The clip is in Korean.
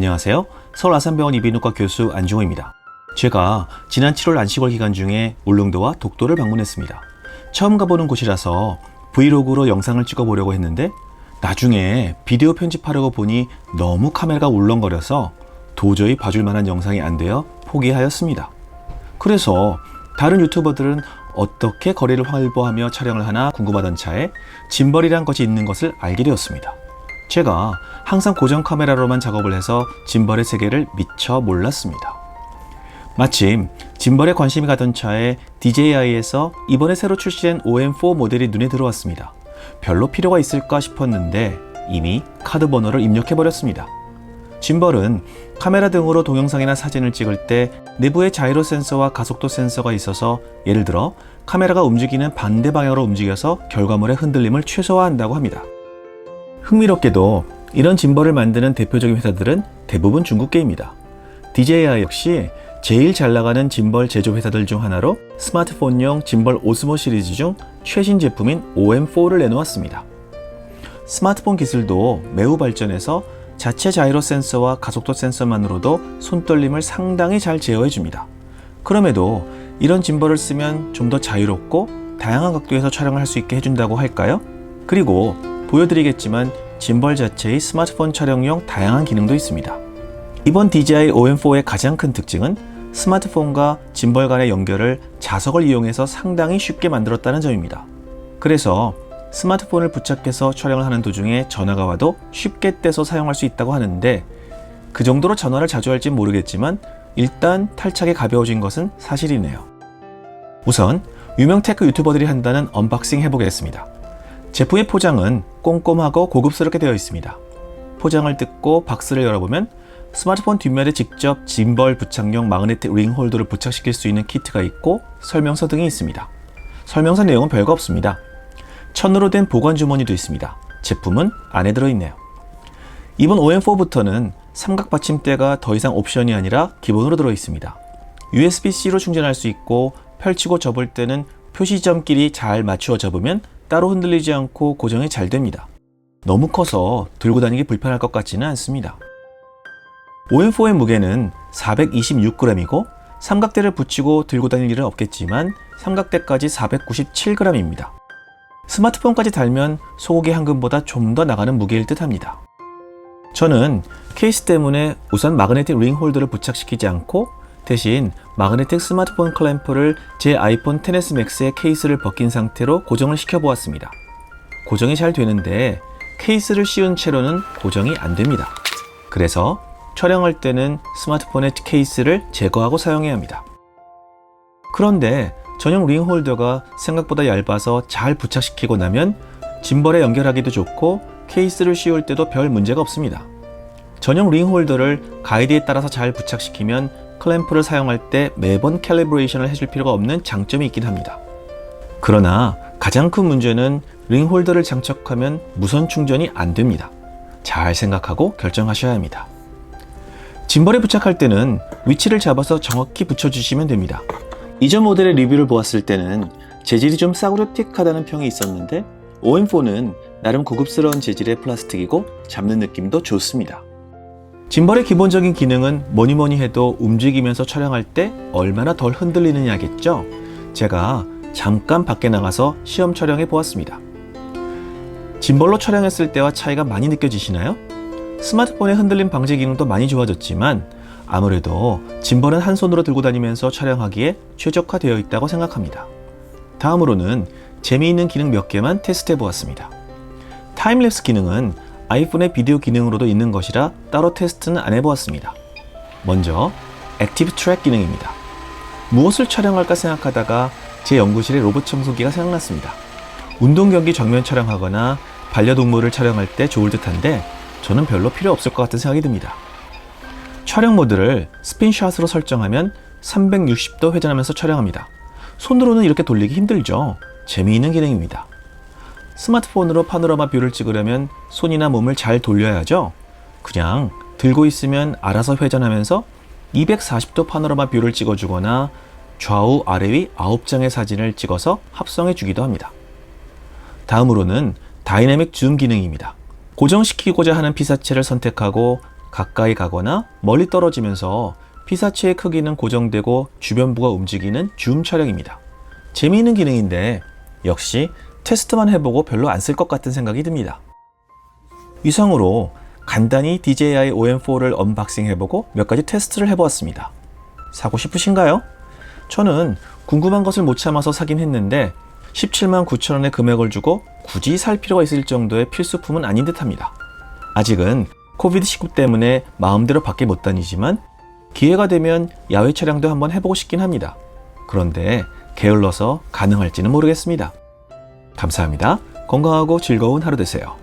안녕하세요. 서울 아산병원 이비인후과 교수 안중호입니다. 제가 지난 7월 안식월 기간 중에 울릉도와 독도를 방문했습니다. 처음 가보는 곳이라서 브이로그로 영상을 찍어보려고 했는데 나중에 비디오 편집하려고 보니 너무 카메라가 울렁거려서 도저히 봐줄 만한 영상이 안 되어 포기하였습니다. 그래서 다른 유튜버들은 어떻게 거리를 활보하며 촬영을 하나 궁금하던 차에 짐벌이란 것이 있는 것을 알게 되었습니다. 제가 항상 고정 카메라로만 작업을 해서 짐벌의 세계를 미처 몰랐습니다. 마침 짐벌에 관심이 가던 차에 DJI에서 이번에 새로 출시된 OM4 모델이 눈에 들어왔습니다. 별로 필요가 있을까 싶었는데 이미 카드 번호를 입력해버렸습니다. 짐벌은 카메라 등으로 동영상이나 사진을 찍을 때 내부에 자이로 센서와 가속도 센서가 있어서 예를 들어 카메라가 움직이는 반대 방향으로 움직여서 결과물의 흔들림을 최소화한다고 합니다. 흥미롭게도 이런 짐벌을 만드는 대표적인 회사들은 대부분 중국계입니다. DJI 역시 제일 잘 나가는 짐벌 제조 회사들 중 하나로 스마트폰용 짐벌 오스모 시리즈 중 최신 제품인 OM4를 내놓았습니다. 스마트폰 기술도 매우 발전해서 자체 자이로 센서와 가속도 센서만으로도 손떨림을 상당히 잘 제어해줍니다. 그럼에도 이런 짐벌을 쓰면 좀 더 자유롭고 다양한 각도에서 촬영을 할 수 있게 해준다고 할까요? 그리고 보여드리겠지만 짐벌 자체의 스마트폰 촬영용 다양한 기능도 있습니다. 이번 DJI OM4의 가장 큰 특징은 스마트폰과 짐벌 간의 연결을 자석을 이용해서 상당히 쉽게 만들었다는 점입니다. 그래서 스마트폰을 부착해서 촬영을 하는 도중에 전화가 와도 쉽게 떼서 사용할 수 있다고 하는데 그 정도로 전화를 자주 할진 모르겠지만 일단 탈착이 가벼워진 것은 사실이네요. 우선 유명 테크 유튜버들이 한다는 언박싱 해보겠습니다. 제품의 포장은 꼼꼼하고 고급스럽게 되어 있습니다. 포장을 뜯고 박스를 열어보면 스마트폰 뒷면에 직접 짐벌 부착용 마그네틱 링 홀더를 부착시킬 수 있는 키트가 있고 설명서 등이 있습니다. 설명서 내용은 별거 없습니다. 천으로 된 보관 주머니도 있습니다. 제품은 안에 들어있네요. 이번 OM4부터는 삼각 받침대가 더 이상 옵션이 아니라 기본으로 들어있습니다. USB-C로 충전할 수 있고 펼치고 접을 때는 표시점끼리 잘 맞추어 접으면 따로 흔들리지 않고 고정이 잘 됩니다. 너무 커서 들고 다니기 불편할 것 같지는 않습니다. OM4의 무게는 426g이고 삼각대를 붙이고 들고 다닐 일은 없겠지만 삼각대까지 497g입니다. 스마트폰까지 달면 소고기 한 근보다 좀 더 나가는 무게일 듯 합니다. 저는 케이스 때문에 우선 마그네틱 링 홀더를 부착시키지 않고 대신 마그네틱 스마트폰 클램프를 제 아이폰 XS Max의 케이스를 벗긴 상태로 고정을 시켜보았습니다. 고정이 잘 되는데 케이스를 씌운 채로는 고정이 안 됩니다. 그래서 촬영할 때는 스마트폰의 케이스를 제거하고 사용해야 합니다. 그런데 전용 링 홀더가 생각보다 얇아서 잘 부착시키고 나면 짐벌에 연결하기도 좋고 케이스를 씌울 때도 별 문제가 없습니다. 전용 링 홀더를 가이드에 따라서 잘 부착시키면 클램프를 사용할 때 매번 캘리브레이션을 해줄 필요가 없는 장점이 있긴 합니다. 그러나 가장 큰 문제는 링 홀더를 장착하면 무선 충전이 안 됩니다. 잘 생각하고 결정하셔야 합니다. 짐벌에 부착할 때는 위치를 잡아서 정확히 붙여주시면 됩니다. 이전 모델의 리뷰를 보았을 때는 재질이 좀 싸구려틱하다는 평이 있었는데 OM4는 나름 고급스러운 재질의 플라스틱이고 잡는 느낌도 좋습니다. 짐벌의 기본적인 기능은 뭐니뭐니 해도 움직이면서 촬영할 때 얼마나 덜 흔들리느냐겠죠? 제가 잠깐 밖에 나가서 시험 촬영해 보았습니다. 짐벌로 촬영했을 때와 차이가 많이 느껴지시나요? 스마트폰의 흔들림 방지 기능도 많이 좋아졌지만 아무래도 짐벌은 한 손으로 들고 다니면서 촬영하기에 최적화되어 있다고 생각합니다. 다음으로는 재미있는 기능 몇 개만 테스트해 보았습니다. 타임랩스 기능은 아이폰의 비디오 기능으로도 있는 것이라 따로 테스트는 안 해보았습니다. 먼저 액티브 트랙 기능입니다. 무엇을 촬영할까 생각하다가 제 연구실의 로봇 청소기가 생각났습니다. 운동 경기 정면 촬영하거나 반려동물을 촬영할 때 좋을 듯한데 저는 별로 필요 없을 것 같은 생각이 듭니다. 촬영 모드를 스핀샷으로 설정하면 360도 회전하면서 촬영합니다. 손으로는 이렇게 돌리기 힘들죠. 재미있는 기능입니다. 스마트폰으로 파노라마 뷰를 찍으려면 손이나 몸을 잘 돌려야죠. 그냥 들고 있으면 알아서 회전하면서 240도 파노라마 뷰를 찍어주거나 좌우 아래 위 9장의 사진을 찍어서 합성해 주기도 합니다. 다음으로는 다이내믹 줌 기능입니다. 고정시키고자 하는 피사체를 선택하고 가까이 가거나 멀리 떨어지면서 피사체의 크기는 고정되고 주변부가 움직이는 줌 촬영입니다. 재미있는 기능인데 역시 테스트만 해보고 별로 안 쓸 것 같은 생각이 듭니다. 이상으로 간단히 DJI OM4를 언박싱 해보고 몇 가지 테스트를 해보았습니다. 사고 싶으신가요? 저는 궁금한 것을 못 참아서 사긴 했는데 17만 9천 원의 금액을 주고 굳이 살 필요가 있을 정도의 필수품은 아닌 듯 합니다. 아직은 코비드19 때문에 마음대로 밖에 못 다니지만 기회가 되면 야외 촬영도 한번 해보고 싶긴 합니다. 그런데 게을러서 가능할지는 모르겠습니다. 감사합니다. 건강하고 즐거운 하루 되세요.